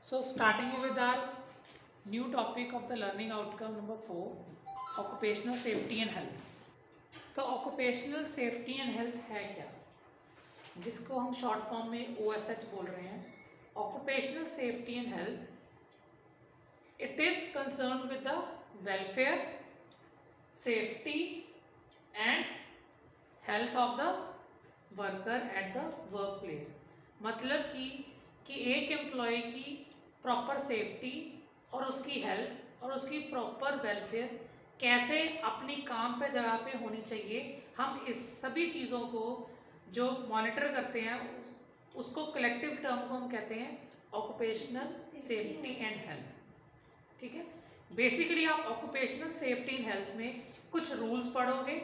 So starting with our new topic of the learning outcome number 4, occupational safety and health. तो occupational safety and health है क्या, जिसको हम short form में OSH बोल रहे हैं. Occupational safety and health, it is concerned with the welfare, safety and health of the worker at the workplace. मतलब कि एक एम्प्लॉय की प्रॉपर सेफ्टी और उसकी हेल्थ और उसकी प्रॉपर वेलफेयर कैसे अपनी काम पे जगह पे होनी चाहिए, हम इस सभी चीज़ों को जो मॉनिटर करते हैं उसको कलेक्टिव टर्म को हम कहते हैं ऑक्यूपेशनल सेफ्टी एंड हेल्थ. ठीक है, बेसिकली आप ऑक्यूपेशनल सेफ्टी एंड हेल्थ में कुछ रूल्स पढ़ोगे,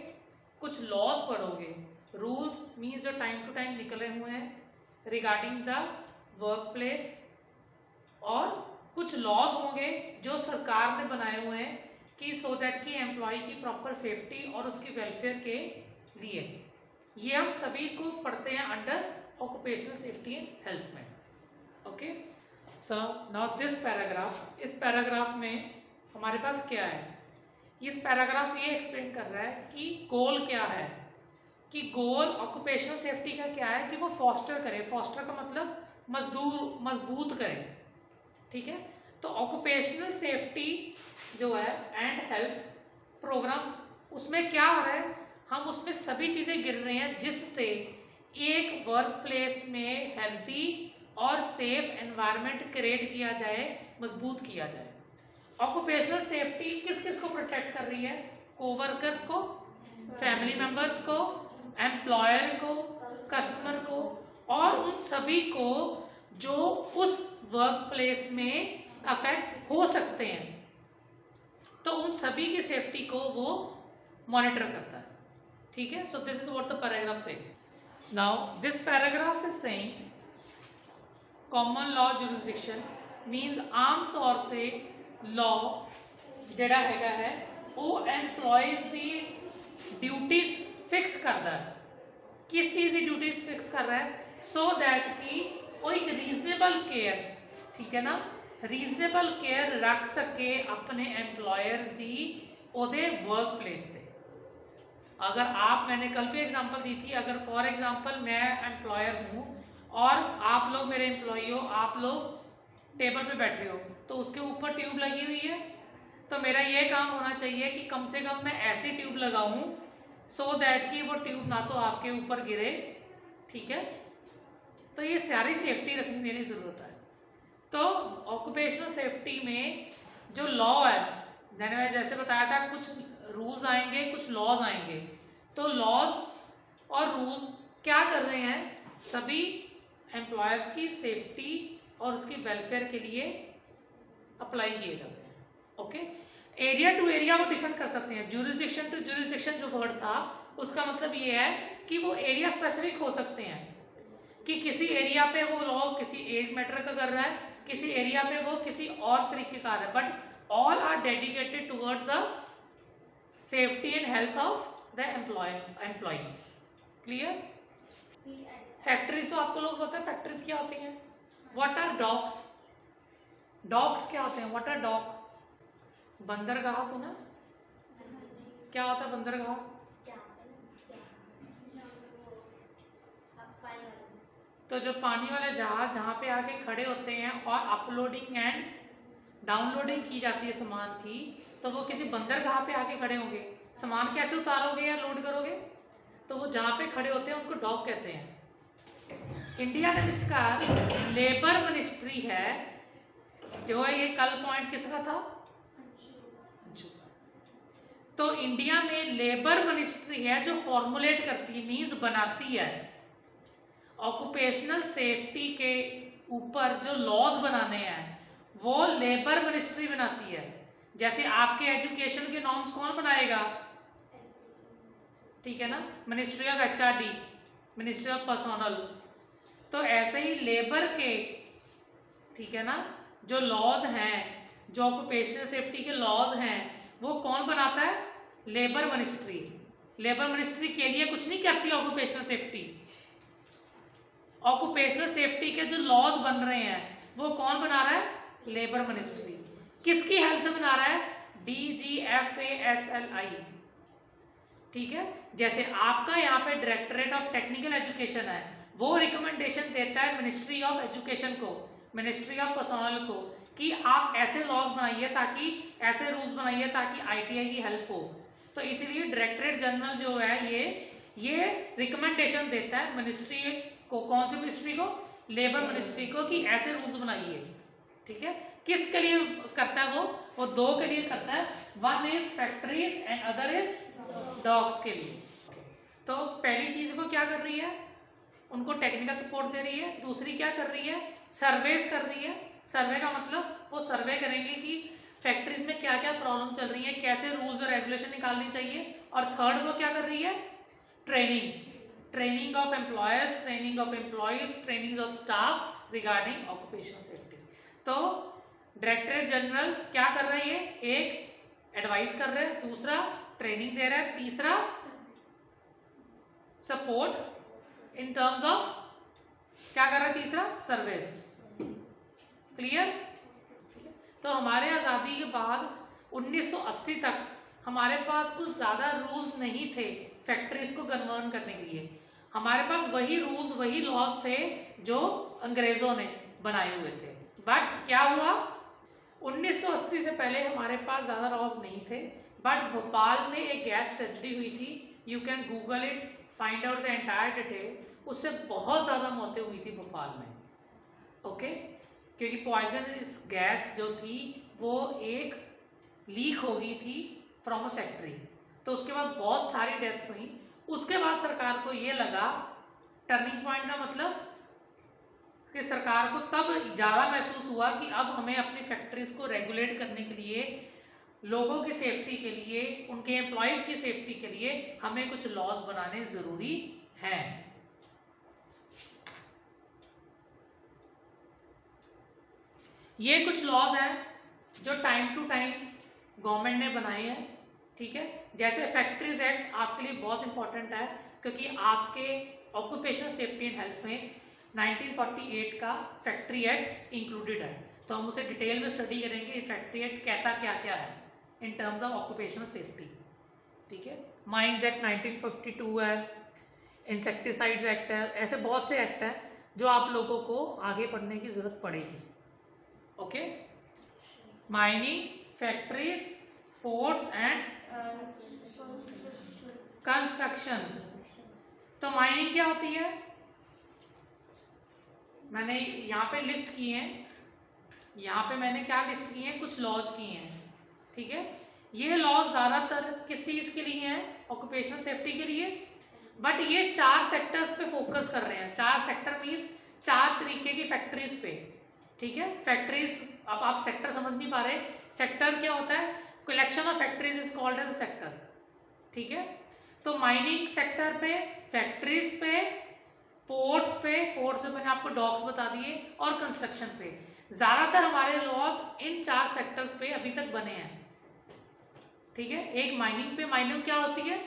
कुछ लॉज पढ़ोगे. रूल्स मीन्स जो टाइम टू टाइम निकले हुए हैं रिगार्डिंग द वर्क प्लेस, और कुछ लॉज होंगे जो सरकार ने बनाए हुए हैं कि सो दैट कि एम्प्लॉय की प्रॉपर सेफ्टी और उसकी वेलफेयर के लिए. ये हम सभी को पढ़ते हैं under occupational safety and health में. Okay, so now this paragraph, इस पैराग्राफ में हमारे पास क्या है, इस पैराग्राफ ये एक्सप्लेन कर रहा है कि गोल क्या है, कि गोल ऑक्यूपेशनल सेफ्टी का क्या है कि वो फॉस्टर करे. फॉस्टर का मतलब मजबूत करे. ठीक है, तो ऑक्यूपेशनल सेफ्टी जो है एंड हेल्थ प्रोग्राम, उसमें क्या हो रहा है, हम उसमें सभी चीजें गिर रहे हैं जिससे एक वर्क प्लेस में हेल्थी और सेफ एनवायरनमेंट क्रिएट किया जाए, मजबूत किया जाए. ऑक्यूपेशनल सेफ्टी किस किस को प्रोटेक्ट कर रही है, कोवर्कर्स को, फैमिली मेंबर्स को, एम्प्लॉयर को, कस्टमर को, और उन सभी को जो उस वर्क प्लेस में अफेक्ट हो सकते हैं. तो उन सभी की सेफ्टी को वो मॉनिटर करता है. ठीक है, so this is what the paragraph says. Now this paragraph is saying common law jurisdiction means आम तौर पे लॉ ਜਿਹੜਾ ਹੈਗਾ है ਉਹ एम्प्लॉयज ਦੀ ड्यूटीज फिक्स करता है. किस चीज की ड्यूटीज फिक्स कर रहा है, सो दैट कि वो एक रीजनेबल केयर, ठीक है ना, रीजनेबल केयर रख सके अपने एम्प्लॉयर्स की ओदे वर्क प्लेस पे. अगर आप, मैंने कल भी एग्जांपल दी थी, अगर फॉर एग्जांपल मैं एम्प्लॉयर हूँ और आप लोग मेरे एम्प्लॉय हो, आप लोग टेबल पे बैठे हो, तो उसके ऊपर ट्यूब लगी हुई है, तो मेरा ये काम होना चाहिए कि कम से कम मैं ऐसी ट्यूब लगाऊं सो दैट कि वो ट्यूब ना तो आपके ऊपर गिरे. ठीक है, तो ये सारी सेफ्टी रखनी मेरी जरूरत है. तो ऑक्यूपेशनल सेफ्टी में जो लॉ है, मैंने जैसे बताया था, कुछ रूल्स आएंगे, कुछ लॉज आएंगे. तो लॉज और रूल्स क्या कर रहे हैं, सभी एम्प्लॉयर्स की सेफ्टी और उसकी वेलफेयर के लिए अप्लाई किए जाते हैं. ओके, एरिया टू एरिया वो डिफरेंट कर सकते हैं. ज्यूरिसडिक्शन टू ज्यूरिसडिक्शन जो वर्ड था उसका मतलब ये है कि वो एरिया स्पेसिफिक हो सकते हैं, कि किसी एरिया पे वो लॉ किसी एक मैटर का कर रहा है, किसी एरिया पे वो किसी और तरीके का है, but all are dedicated towards the safety and health of the employ. Clear? Factory तो आपको लोग पता है फैक्ट्रीज क्या होती हैं. व्हाट आर डॉग्स, डॉग्स क्या होते हैं, व्हाट आर डॉग. बंदरगाह सुना, क्या होता है बंदरगाह, तो जो पानी वाले जहाज जहाँ पे आके खड़े होते हैं और अपलोडिंग एंड डाउनलोडिंग की जाती है सामान की, तो वो किसी बंदरगाह पे आके खड़े होंगे. सामान कैसे उतारोगे या लोड करोगे, तो वो जहाँ पे खड़े होते हैं उनको डॉग कहते हैं. इंडिया के विचकार लेबर मिनिस्ट्री है जो है, ये कल पॉइंट किसका था, तो इंडिया में लेबर मिनिस्ट्री है जो फॉर्मुलेट करती है, मींस बनाती है ऑक्यूपेशनल सेफ्टी के ऊपर जो लॉज बनाने हैं वो लेबर मिनिस्ट्री बनाती है. जैसे आपके एजुकेशन के नॉर्म्स कौन बनाएगा, ठीक है ना, ministry of HRD, ministry of personnel. तो ऐसे ही लेबर के, ठीक है ना, जो लॉज हैं, जो ऑक्यूपेशनल सेफ्टी के लॉज हैं, वो कौन बनाता है, लेबर मिनिस्ट्री. लेबर मिनिस्ट्री के लिए कुछ नहीं करती ऑक्यूपेशनल सेफ्टी. ऑक्यूपेशनल सेफ्टी के जो लॉज बन रहे हैं वो कौन बना रहा है, लेबर मिनिस्ट्री। किसकी हेल्प से बना रहा है? DGFASLI। ठीक है, जैसे आपका यहाँ पे डायरेक्टरेट ऑफ टेक्निकल एजुकेशन है, वो रिकमेंडेशन देता है मिनिस्ट्री ऑफ एजुकेशन को, मिनिस्ट्री ऑफ पर्सनल को, कि आप ऐसे लॉज बनाइए ताकि, ऐसे रूल्स बनाइए ताकि ITI की हेल्प हो। तो इसीलिए डायरेक्टरेट जनरल जो है ये रिकमेंडेशन देता है मिनिस्ट्री को, कौन सी मिनिस्ट्री को? लेबर मिनिस्ट्री को, कि ऐसे रूल्स बनाइए। ठीक है, किसके लिए करता है वो दो के लिए करता है, one is factories and other is dogs के लिए। तो पहली चीज वो क्या कर रही है? उनको टेक्निकल सपोर्ट दे रही है। दूसरी क्या कर रही है? सर्वेज कर रही है। सर्वे का मतलब वो सर्वे करेंगे कि फैक्ट्रीज में क्या क्या प्रॉब्लम चल रही है, कैसे रूल्स और रेगुलेशन निकालनी चाहिए। और थर्ड वो क्या कर रही है? Training of employers, training of employees, training of staff regarding occupational safety. तो डायरेक्टर जनरल क्या कर रही है? एक एडवाइस कर रहे हैं, दूसरा ट्रेनिंग दे रहा है, तीसरा सपोर्ट इन टर्म्स ऑफ क्या कर रहा है? तीसरा सर्वेस। क्लियर? तो हमारे आजादी के बाद 1980 तक हमारे पास कुछ ज्यादा रूल्स नहीं थे फैक्ट्रीज को गवर्न करने के लिए। हमारे पास वही रूल्स, वही लॉज थे जो अंग्रेजों ने बनाए हुए थे। बट क्या हुआ? 1980 से पहले हमारे पास ज्यादा लॉज नहीं थे, बट भोपाल में एक गैस ट्रेजेडी हुई थी, you can Google it, find out the entire detail. उससे बहुत ज्यादा मौतें हुई थी भोपाल में, ओके क्योंकि पॉइजनस गैस जो थी वो एक लीक हो गई थी फ्रॉम अ फैक्ट्री। तो उसके बाद बहुत सारी डेथ्स हुई। उसके बाद सरकार को ये लगा, टर्निंग पॉइंट का मतलब कि सरकार को तब ज़्यादा महसूस हुआ कि अब हमें अपनी फैक्ट्रीज को रेगुलेट करने के लिए, लोगों की सेफ्टी के लिए, उनके एम्प्लॉयज़ की सेफ्टी के लिए हमें कुछ लॉज बनाने ज़रूरी हैं। ये कुछ लॉज हैं जो टाइम टू टाइम गवर्नमेंट ने बनाए हैं। ठीक है, जैसे फैक्ट्रीज एक्ट आपके लिए बहुत इंपॉर्टेंट है क्योंकि आपके ऑक्यूपेशनल सेफ्टी एंड हेल्थ में 1948 का फैक्ट्री एक्ट इंक्लूडेड है। तो हम उसे डिटेल में स्टडी करेंगे फैक्ट्री एक्ट कहता क्या क्या है in terms of occupational safety. ठीक है, माइंस एक्ट 1952 है, इंसेक्टिसाइड्स एक्ट है, ऐसे बहुत से एक्ट हैं जो आप लोगों को आगे पढ़ने की जरूरत पड़ेगी। Okay, mining, factories, ports and construction. तो माइनिंग क्या होती है? मैंने यहाँ पे लिस्ट की है, यहाँ पे मैंने क्या लिस्ट की है? कुछ लॉज की हैं। ठीक है, ये लॉज ज्यादातर किस चीज के लिए हैं? ऑक्यूपेशनल सेफ्टी के लिए। बट ये 4 सेक्टर्स पे फोकस कर रहे हैं। 4 सेक्टर मीन्स 4 तरीके की फैक्ट्रीज पे। ठीक है, फैक्ट्रीज, अब आप सेक्टर समझ नहीं पा रहे, सेक्टर क्या होता है? Collection of factories is called as a sector. ठीक है, तो माइनिंग सेक्टर पे, फैक्ट्रीज पे, पोर्ट्स पे मैंने आपको डॉक्स बता दिए, और कंस्ट्रक्शन पे। ज्यादातर हमारे लॉज इन 4 सेक्टर्स पे अभी तक बने हैं। ठीक है, एक माइनिंग पे, माइनिंग क्या होती है?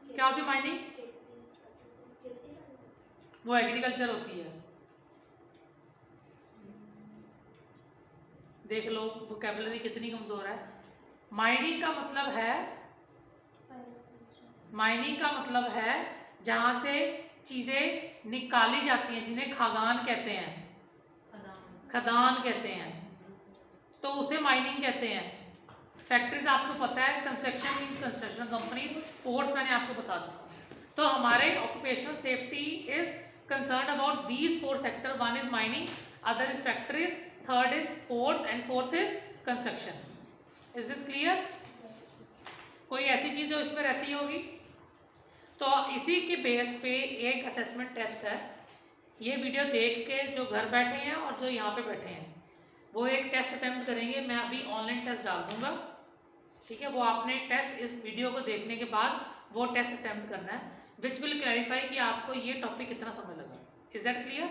क्या होती है माइनिंग? वो एग्रीकल्चर होती है। देख लो वोकैबुलरी कितनी कमजोर है। माइनिंग का मतलब है जहां से चीजें निकाली जाती हैं, जिन्हें खदान कहते हैं, खदान कहते हैं, तो उसे माइनिंग कहते हैं। फैक्ट्रीज आपको पता है, construction means construction companies, ports मैंने आपको बता चुका। तो हमारे occupational safety is concern about these 4 sector. One is mining, other is factories, third is ports and fourth is construction. Is this clear? कोई ऐसी चीज जो इसमें रहती होगी? तो इसी के बेस पे एक असेसमेंट टेस्ट है। ये वीडियो देख के जो घर बैठे हैं और जो यहाँ पे बैठे हैं वो एक टेस्ट अटेम्प्ट करेंगे। मैं अभी ऑनलाइन टेस्ट डाल दूंगा। ठीक है, वो आपने टेस्ट इस वीडियो को देखने के बाद वो टेस्ट अटेम्प्ट करना है, विच विल क्लैरिफाई कि आपको ये टॉपिक कितना समय लगा। Is that clear?